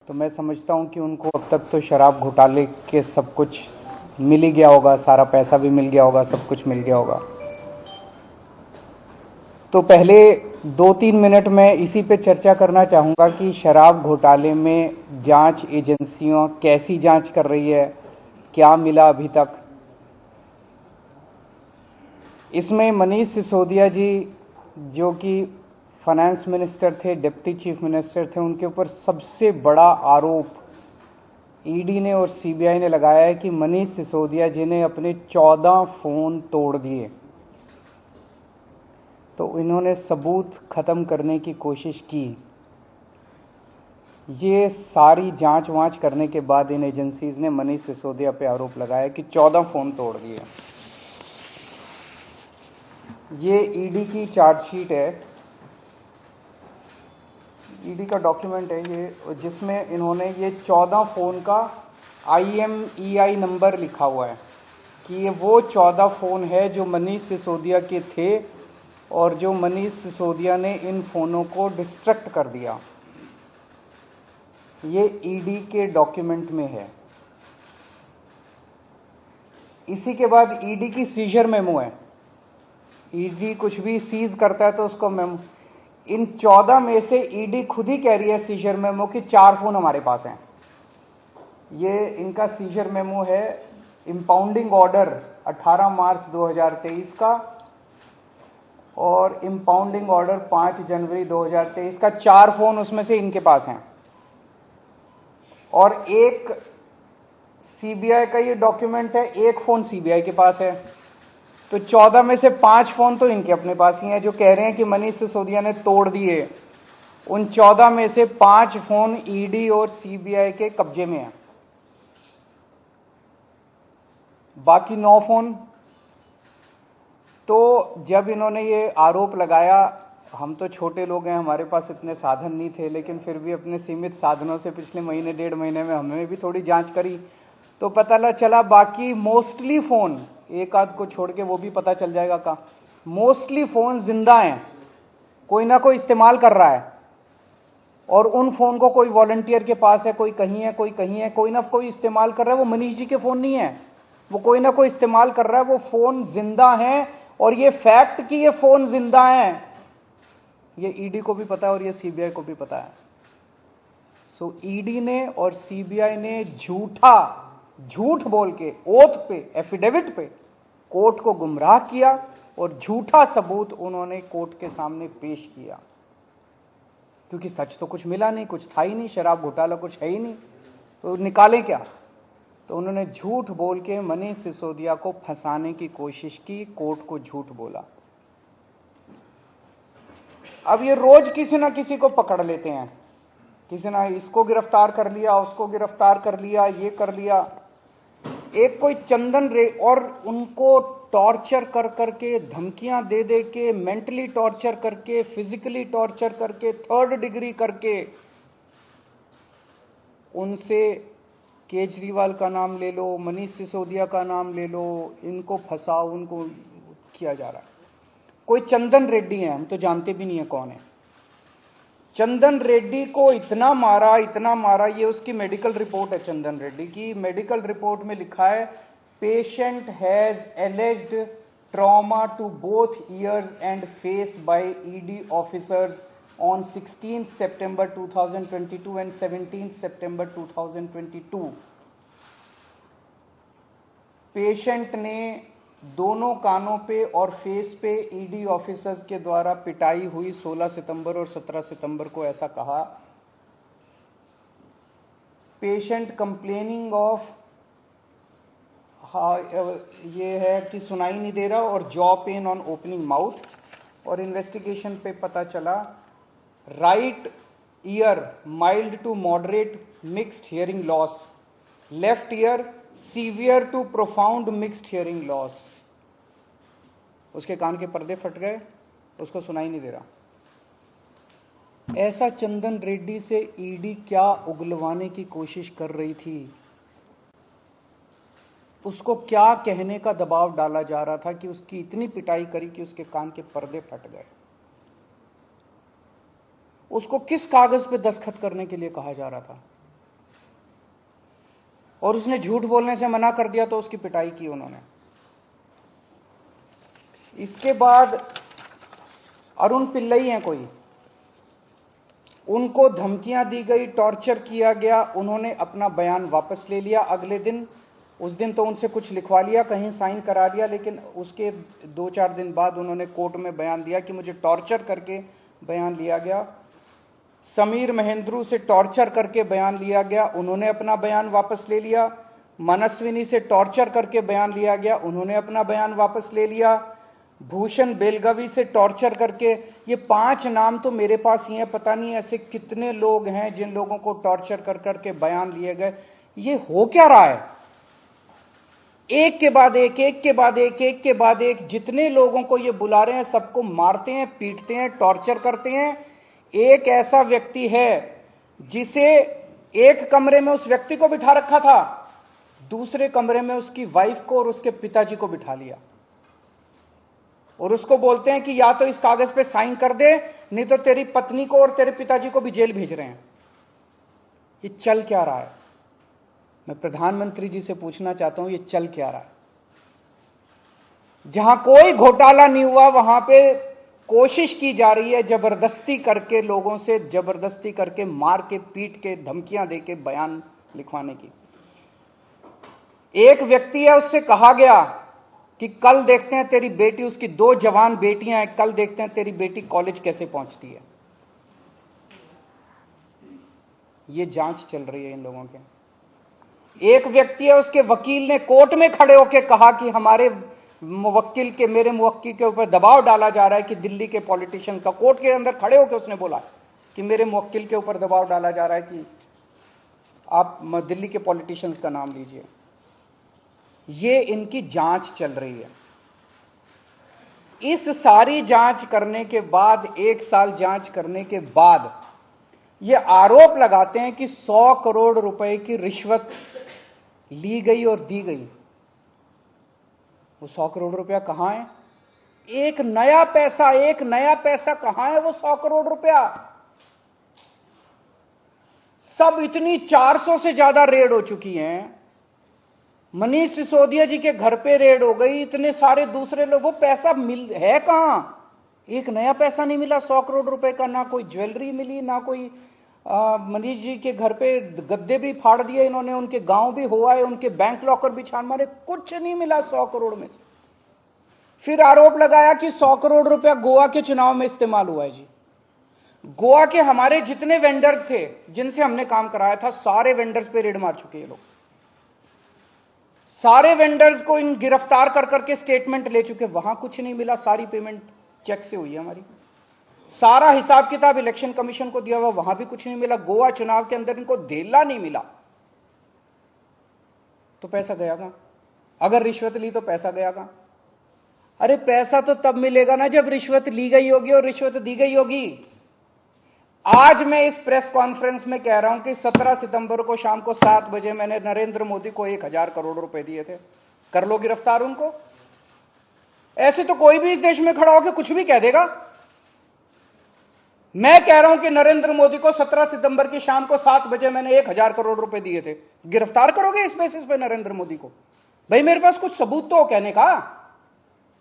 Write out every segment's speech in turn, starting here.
तो मैं समझता हूं कि उनको अब तक तो शराब घोटाले के सब कुछ मिल ही गया होगा, सारा पैसा भी मिल गया होगा, सब कुछ मिल गया होगा। तो पहले 2-3 मिनट में इसी पे चर्चा करना चाहूंगा कि शराब घोटाले में जांच एजेंसियां कैसी जांच कर रही है, क्या मिला अभी तक। इसमें मनीष सिसोदिया जी जो कि फाइनेंस मिनिस्टर थे, डिप्टी चीफ मिनिस्टर थे, उनके ऊपर सबसे बड़ा आरोप ईडी ने और सीबीआई ने लगाया है कि मनीष सिसोदिया जी ने अपने 14 फोन तोड़ दिए। तो इन्होंने सबूत खत्म करने की कोशिश की। ये सारी जांच वांच करने के बाद इन एजेंसीज ने मनीष सिसोदिया पे आरोप लगाया कि 14 फोन तोड़ दिए। ये ईडी की चार्जशीट है, ईडी का डॉक्यूमेंट है ये, जिसमें इन्होंने ये 14 फोन का IMEI नंबर लिखा हुआ है कि ये वो 14 फोन है जो मनीष सिसोदिया के थे और जो मनीष सिसोदिया ने इन फोनों को डिस्ट्रक्ट कर दिया। ये ईडी के डॉक्यूमेंट में है। इसी के बाद ईडी की सीजर मेमो है। ईडी कुछ भी सीज करता है तो उसको मेमो, इन 14 में से ईडी खुद ही कह रही है सीजर मेमो कि 4 फोन हमारे पास हैं। ये इनका सीजर मेमो है, इंपाउंडिंग ऑर्डर 18 मार्च 2023 का और इंपाउंडिंग ऑर्डर 5 जनवरी 2023 का। 4 फोन उसमें से इनके पास हैं और एक सीबीआई का ये डॉक्यूमेंट है, एक फोन सीबीआई के पास है। तो 14 में से 5 फोन तो इनके अपने पास ही हैं जो कह रहे हैं कि मनीष सिसोदिया ने तोड़ दिए। उन 14 में से 5 फोन ईडी और सीबीआई के कब्जे में हैं, बाकी 9 फोन। तो जब इन्होंने ये आरोप लगाया, हम तो छोटे लोग हैं, हमारे पास इतने साधन नहीं थे, लेकिन फिर भी अपने सीमित साधनों से पिछले महीने 1.5 महीने में हमने भी थोड़ी जांच करी तो पता चला बाकी मोस्टली फोन, एक आध को छोड़ के वो भी पता चल जाएगा का, मोस्टली फोन जिंदा हैं, कोई ना कोई इस्तेमाल कर रहा है। और उन फोन को कोई वॉलंटियर के पास है, कोई कहीं है, कोई कहीं है, कोई ना कोई इस्तेमाल कर रहा है। वो मनीष जी के फोन नहीं है, वो कोई ना कोई इस्तेमाल कर रहा है। वो फोन जिंदा हैं और ये फैक्ट कि ये फोन जिंदा हैं ये ईडी को भी पता है और ये सीबीआई को भी पता है। सो ईडी ने और सीबीआई ने झूठ बोल के ओथ पे, एफिडेविट पे कोर्ट को गुमराह किया और झूठा सबूत उन्होंने कोर्ट के सामने पेश किया, क्योंकि सच तो कुछ मिला नहीं, कुछ था ही नहीं, शराब घोटाला कुछ है ही नहीं, तो निकाले क्या। तो उन्होंने झूठ बोल के मनीष सिसोदिया को फंसाने की कोशिश की, कोर्ट को झूठ बोला। अब ये रोज किसी ना किसी को पकड़ लेते हैं, किसी ने इसको गिरफ्तार कर लिया, उसको गिरफ्तार कर लिया, ये कर लिया। एक कोई चंदन रे, और उनको टॉर्चर कर करके, धमकियां दे दे के, मेंटली टॉर्चर करके, फिजिकली टॉर्चर करके, 3rd डिग्री करके, उनसे केजरीवाल का नाम ले लो, मनीष सिसोदिया का नाम ले लो, इनको फंसाओ, उनको किया जा रहा है। कोई चंदन रेड्डी है, हम तो जानते भी नहीं है कौन है। चंदन रेड्डी को इतना मारा, ये उसकी मेडिकल रिपोर्ट है। चंदन रेड्डी की मेडिकल रिपोर्ट में लिखा है, patient has alleged trauma to both ears and face by ED officers on 16th September 2022 and 17th September 2022। Patient ने दोनों कानों पे और फेस पे ईडी ऑफिसर्स के द्वारा पिटाई हुई 16 सितंबर और 17 सितंबर को, ऐसा कहा। पेशेंट कंप्लेनिंग ऑफ, ये है कि सुनाई नहीं दे रहा, और jaw pain on opening mouth. और इन्वेस्टिगेशन पे पता चला right ear mild to moderate mixed hearing loss, left ear severe to profound mixed hearing loss. उसके कान के पर्दे फट गए, उसको सुनाई नहीं दे रहा। ऐसा चंदन रेड्डी से ईडी क्या उगलवाने की कोशिश कर रही थी, उसको क्या कहने का दबाव डाला जा रहा था कि उसकी इतनी पिटाई करी कि उसके कान के पर्दे फट गए। उसको किस कागज पे दस्तखत करने के लिए कहा जा रहा था, और उसने झूठ बोलने से मना कर दिया तो उसकी पिटाई की उन्होंने। इसके बाद अरुण पिल्लई हैं कोई, उनको धमकियां दी गई, टॉर्चर किया गया, उन्होंने अपना बयान वापस ले लिया अगले दिन। उस दिन तो उनसे कुछ लिखवा लिया, कहीं साइन करा लिया, लेकिन उसके 2-4 दिन बाद उन्होंने कोर्ट में बयान दिया कि मुझे टॉर्चर करके बयान लिया गया। समीर महेंद्रू से टॉर्चर करके बयान लिया गया, उन्होंने अपना बयान वापस ले लिया। मनस्विनी से टॉर्चर करके बयान लिया गया, उन्होंने अपना बयान वापस ले लिया। भूषण बेलगवी से टॉर्चर करके, ये 5 नाम तो मेरे पास ही हैं, पता नहीं ऐसे कितने लोग हैं जिन लोगों को टॉर्चर कर करके बयान लिए गए। ये हो क्या रहा है? एक के बाद एक, एक के बाद एक, एक के बाद एक, जितने लोगों को ये बुला रहे हैं सबको मारते हैं, पीटते हैं, टॉर्चर करते हैं। एक ऐसा व्यक्ति है जिसे एक कमरे में उस व्यक्ति को बिठा रखा था, दूसरे कमरे में उसकी वाइफ को और उसके पिताजी को बिठा लिया, और उसको बोलते हैं कि या तो इस कागज पे साइन कर दे, नहीं तो तेरी पत्नी को और तेरे पिताजी को भी जेल भेज रहे हैं। ये चल क्या रहा है? मैं प्रधानमंत्री जी से पूछना चाहता हूं, ये चल क्या रहा है? जहां कोई घोटाला नहीं हुआ वहां पे कोशिश की जा रही है जबरदस्ती करके, लोगों से जबरदस्ती करके, मार के, पीट के, धमकियां देके बयान लिखवाने की। एक व्यक्ति है, उससे कहा गया कि कल देखते हैं तेरी बेटी, उसकी 2 जवान बेटियां हैं, कल देखते हैं तेरी बेटी कॉलेज कैसे पहुंचती है। ये जांच चल रही है इन लोगों के। एक व्यक्ति है, उसके वकील ने कोर्ट में खड़े होकर कहा कि हमारे मुवक्किल के, मेरे मुवक्किल के ऊपर दबाव डाला जा रहा है कि दिल्ली के पॉलिटिशियंस का, कोर्ट के अंदर खड़े होकर उसने बोला कि मेरे मुवक्किल के ऊपर दबाव डाला जा रहा है कि आप दिल्ली के पॉलिटिशियंस का नाम लीजिए। ये इनकी जांच चल रही है। इस सारी जांच करने के बाद, 1 साल जांच करने के बाद, ये आरोप लगाते हैं कि 100 करोड़ रुपए की रिश्वत ली गई और दी गई। वो 100 करोड़ रुपया कहां है? एक नया पैसा कहां है वो 100 करोड़ रुपया? सब इतनी 400 से ज्यादा रेड हो चुकी हैं। मनीष सिसोदिया जी के घर पे रेड हो गई, इतने सारे दूसरे लोग, वो पैसा मिल है कहां? एक नया पैसा नहीं मिला 100 करोड़ रुपए का, ना कोई ज्वेलरी मिली, ना कोई मनीष जी के घर पे गद्दे भी फाड़ दिए इन्होंने, उनके गांव भी हुआ है, उनके बैंक लॉकर भी छान मारे, कुछ नहीं मिला 100 करोड़ में से। फिर आरोप लगाया कि 100 करोड़ रुपया गोवा के चुनाव में इस्तेमाल हुआ है। जी, गोवा के हमारे जितने वेंडर्स थे जिनसे हमने काम कराया था, सारे वेंडर्स पे रेड मार चुके हैं लोग। सारे वेंडर्स को इन गिरफ्तार कर करके स्टेटमेंट ले चुके, वहां कुछ नहीं मिला, सारी पेमेंट चेक से हुई है हमारी। सारा हिसाब किताब इलेक्शन कमीशन को दिया हुआ, वहां भी कुछ नहीं मिला। गोवा चुनाव के अंदर इनको धेला नहीं मिला, तो पैसा गया कहां? अगर रिश्वत ली तो पैसा गया कहां? अरे पैसा तो तब मिलेगा ना जब रिश्वत ली गई होगी और रिश्वत दी गई होगी। आज मैं इस प्रेस कॉन्फ्रेंस में कह रहा हूं कि 17 सितंबर को शाम को 7 बजे मैंने नरेंद्र मोदी को 1000 करोड़ रुपए दिए थे। कर लो गिरफ्तार उनको। ऐसे तो कोई भी इस देश में खड़ा होकर कुछ भी कह देगा। मैं कह रहा हूं कि नरेंद्र मोदी को 17 सितंबर की शाम को 7 बजे मैंने 1000 करोड़ रुपए दिए थे। गिरफ्तार करोगे इस बेसिस पे नरेंद्र मोदी को? भाई मेरे पास कुछ सबूत तो हो कहने का।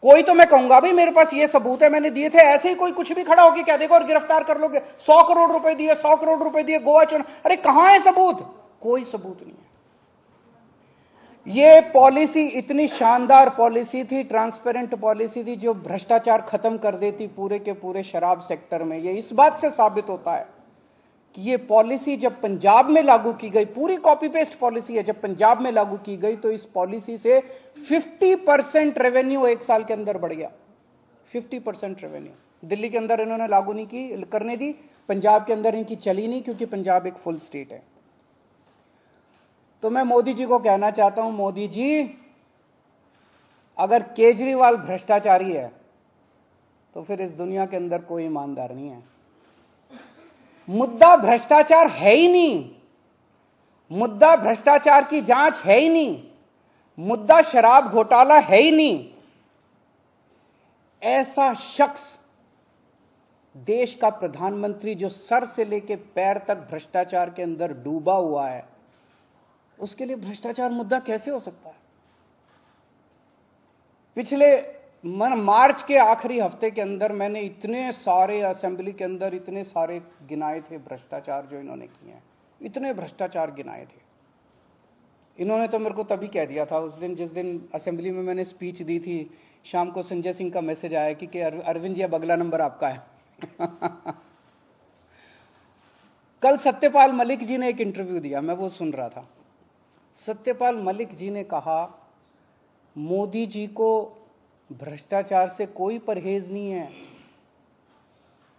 कोई तो मैं कहूंगा भाई मेरे पास ये सबूत है, मैंने दिए थे। ऐसे ही कोई कुछ भी खड़ा होकर कह देगा और गिरफ्तार कर लोगे। 100 करोड़ रुपए दिए, 100 करोड़ रुपए दिए गोवा चुनाव। अरे कहां है सबूत? कोई सबूत नहीं है। ये पॉलिसी इतनी शानदार पॉलिसी थी, ट्रांसपेरेंट पॉलिसी थी, जो भ्रष्टाचार खत्म कर देती पूरे के पूरे शराब सेक्टर में। ये इस बात से साबित होता है कि ये पॉलिसी जब पंजाब में लागू की गई, पूरी कॉपी पेस्ट पॉलिसी है, जब पंजाब में लागू की गई तो इस पॉलिसी से 50% रेवेन्यू 1 साल के अंदर बढ़ गया। 50% रेवेन्यू दिल्ली के अंदर इन्होंने लागू नहीं की, करने दी। पंजाब के अंदर इनकी चली नहीं, क्योंकि पंजाब एक फुल स्टेट है। तो मैं मोदी जी को कहना चाहता हूं, मोदी जी अगर केजरीवाल भ्रष्टाचारी है तो फिर इस दुनिया के अंदर कोई ईमानदार नहीं है। मुद्दा भ्रष्टाचार है ही नहीं, मुद्दा भ्रष्टाचार की जांच है ही नहीं, मुद्दा शराब घोटाला है ही नहीं। ऐसा शख्स, देश का प्रधानमंत्री जो सर से लेकर पैर तक भ्रष्टाचार के अंदर डूबा हुआ है, उसके लिए भ्रष्टाचार मुद्दा कैसे हो सकता है? पिछले मार्च के आखिरी हफ्ते के अंदर मैंने इतने सारे असेंबली के अंदर इतने सारे गिनाए थे भ्रष्टाचार जो इन्होंने किए हैं, इतने भ्रष्टाचार गिनाए थे। इन्होंने तो मेरे को तभी कह दिया था उस दिन, जिस दिन असेंबली में मैंने स्पीच दी थी, शाम को संजय सिंह का मैसेज आया कि अरविंद जी अब अगला नंबर आपका है। कल सत्यपाल मलिक जी ने एक इंटरव्यू दिया, मैं वो सुन रहा था। सत्यपाल मलिक जी ने कहा मोदी जी को भ्रष्टाचार से कोई परहेज नहीं है।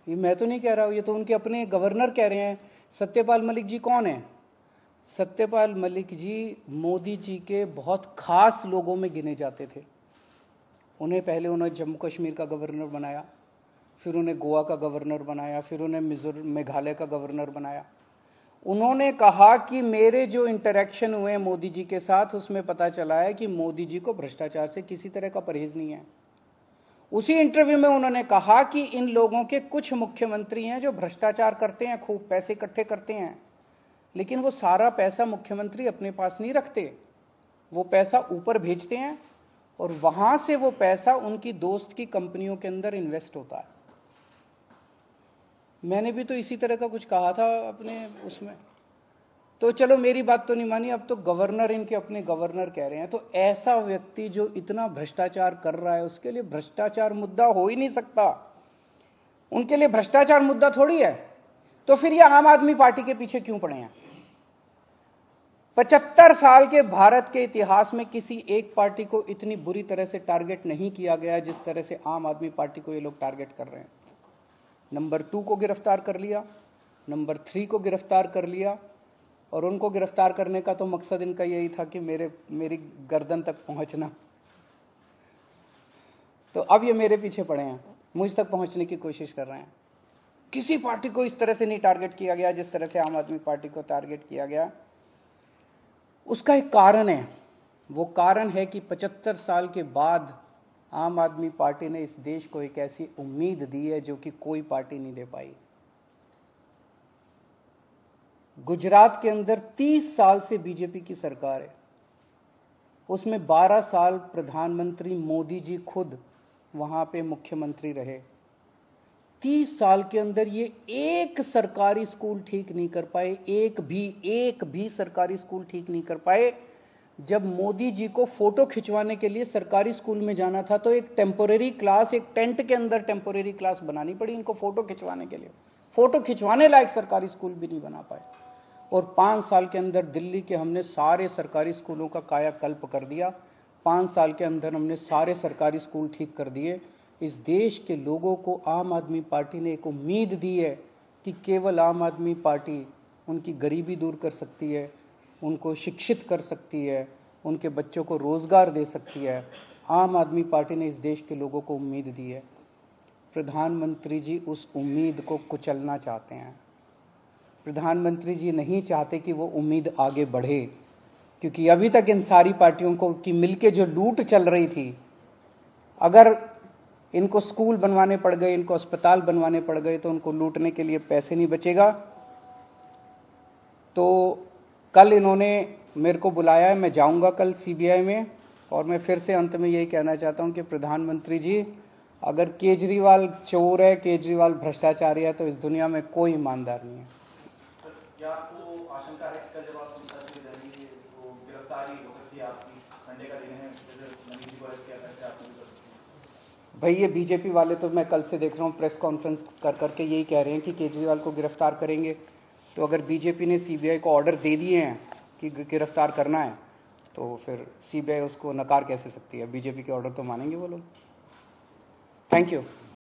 ये मैं तो नहीं कह रहा हूं, ये तो उनके अपने गवर्नर कह रहे हैं। सत्यपाल मलिक जी कौन है? सत्यपाल मलिक जी मोदी जी के बहुत खास लोगों में गिने जाते थे। उन्हें पहले उन्होंने जम्मू कश्मीर का गवर्नर बनाया, फिर उन्हें गोवा का गवर्नर बनाया, फिर उन्हें मेघालय का गवर्नर बनाया। उन्होंने कहा कि मेरे जो इंटरेक्शन हुए मोदी जी के साथ उसमें पता चला है कि मोदी जी को भ्रष्टाचार से किसी तरह का परहेज नहीं है। उसी इंटरव्यू में उन्होंने कहा कि इन लोगों के कुछ मुख्यमंत्री हैं जो भ्रष्टाचार करते हैं, खूब पैसे इकट्ठे करते हैं, लेकिन वो सारा पैसा मुख्यमंत्री अपने पास नहीं रखते, वो पैसा ऊपर भेजते हैं और वहां से वो पैसा उनकी दोस्त की कंपनियों के अंदर इन्वेस्ट होता है। मैंने भी तो इसी तरह का कुछ कहा था अपने उसमें। तो चलो मेरी बात तो नहीं मानी, अब तो गवर्नर इनके अपने गवर्नर कह रहे हैं। तो ऐसा व्यक्ति जो इतना भ्रष्टाचार कर रहा है उसके लिए भ्रष्टाचार मुद्दा हो ही नहीं सकता। उनके लिए भ्रष्टाचार मुद्दा थोड़ी है। तो फिर ये आम आदमी पार्टी के पीछे क्यों पड़े हैं? 75 साल के भारत के इतिहास में किसी एक पार्टी को इतनी बुरी तरह से टारगेट नहीं किया गया जिस तरह से आम आदमी पार्टी को ये लोग टारगेट कर रहे हैं। नंबर 2 को गिरफ्तार कर लिया, नंबर 3 को गिरफ्तार कर लिया, और उनको गिरफ्तार करने का तो मकसद इनका यही था कि मेरी गर्दन तक पहुंचना। तो अब ये मेरे पीछे पड़े हैं, मुझ तक पहुंचने की कोशिश कर रहे हैं। किसी पार्टी को इस तरह से नहीं टारगेट किया गया जिस तरह से आम आदमी पार्टी को टारगेट किया गया। उसका एक कारण है, वो कारण है कि 75 साल के बाद आम आदमी पार्टी ने इस देश को एक ऐसी उम्मीद दी है जो कि कोई पार्टी नहीं दे पाई। गुजरात के अंदर 30 साल से बीजेपी की सरकार है, उसमें 12 साल प्रधानमंत्री मोदी जी खुद वहां पे मुख्यमंत्री रहे। 30 साल के अंदर ये एक सरकारी स्कूल ठीक नहीं कर पाए, एक भी सरकारी स्कूल ठीक नहीं कर पाए। जब मोदी जी को फोटो खिंचवाने के लिए सरकारी स्कूल में जाना था तो एक टेम्पोरेरी क्लास, एक टेंट के अंदर टेम्पोरेरी क्लास बनानी पड़ी इनको फोटो खिंचवाने के लिए। फोटो खिंचवाने लायक सरकारी स्कूल भी नहीं बना पाए। और 5 साल के अंदर दिल्ली के हमने सारे सरकारी स्कूलों का कायाकल्प कर दिया। 5 साल के अंदर हमने सारे सरकारी स्कूल ठीक कर दिए। इस देश के लोगों को आम आदमी पार्टी ने एक उम्मीद दी है कि केवल आम आदमी पार्टी उनकी गरीबी दूर कर सकती है, उनको शिक्षित कर सकती है, उनके बच्चों को रोजगार दे सकती है। आम आदमी पार्टी ने इस देश के लोगों को उम्मीद दी है। प्रधानमंत्री जी उस उम्मीद को कुचलना चाहते हैं। प्रधानमंत्री जी नहीं चाहते कि वो उम्मीद आगे बढ़े, क्योंकि अभी तक इन सारी पार्टियों को की मिलके जो लूट चल रही थी, अगर इनको स्कूल बनवाने पड़ गए, इनको अस्पताल बनवाने पड़ गए तो उनको लूटने के लिए पैसे नहीं बचेगा। तो कल इन्होंने मेरे को बुलाया है, मैं जाऊंगा कल सीबीआई में। और मैं फिर से अंत में यही कहना चाहता हूं कि प्रधानमंत्री जी, अगर केजरीवाल चोर है, केजरीवाल भ्रष्टाचारी है, तो इस दुनिया में कोई ईमानदार नहीं है। क्या आपको आशंका है कि कल जब आप संसद में जाएंगे तो गिरफ्तारी हो सकती है आपकी? संडे का दिन है, मनीष जी को अरेस्ट किया सकते हैं आप? भाई ये बीजेपी वाले तो मैं कल से देख रहा हूँ प्रेस कॉन्फ्रेंस कर करके यही कह रहे हैं कि केजरीवाल को गिरफ्तार करेंगे। तो अगर बीजेपी ने सीबीआई को ऑर्डर दे दिए हैं कि गिरफ्तार करना है, तो फिर सीबीआई उसको नकार कैसे सकती है? बीजेपी के ऑर्डर तो मानेंगे वो लोग। Thank you.